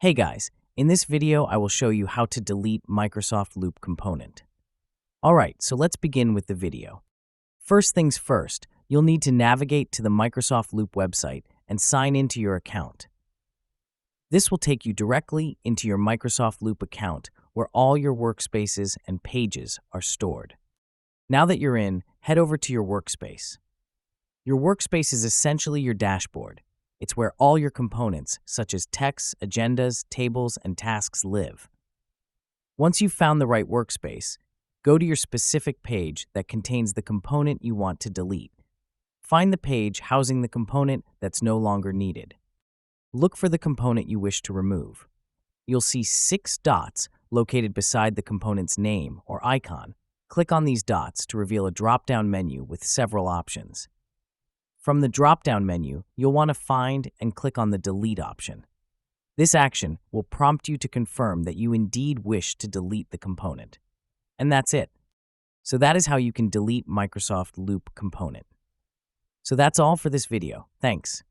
Hey guys, in this video I will show you how to delete Microsoft Loop component. Alright, so let's begin with the video. First things first, you'll need to navigate to the Microsoft Loop website and sign into your account. This will take you directly into your Microsoft Loop account where all your workspaces and pages are stored. Now that you're in, head over to your workspace. Your workspace is essentially your dashboard. It's where all your components, such as texts, agendas, tables, and tasks live. Once you've found the right workspace, go to your specific page that contains the component you want to delete. Find the page housing the component that's no longer needed. Look for the component you wish to remove. You'll see 6 dots located beside the component's name or icon. Click on these dots to reveal a drop-down menu with several options. From the drop-down menu, you'll want to find and click on the Delete option. This action will prompt you to confirm that you indeed wish to delete the component. And that's it. So that is how you can delete Microsoft Loop component. So that's all for this video. Thanks.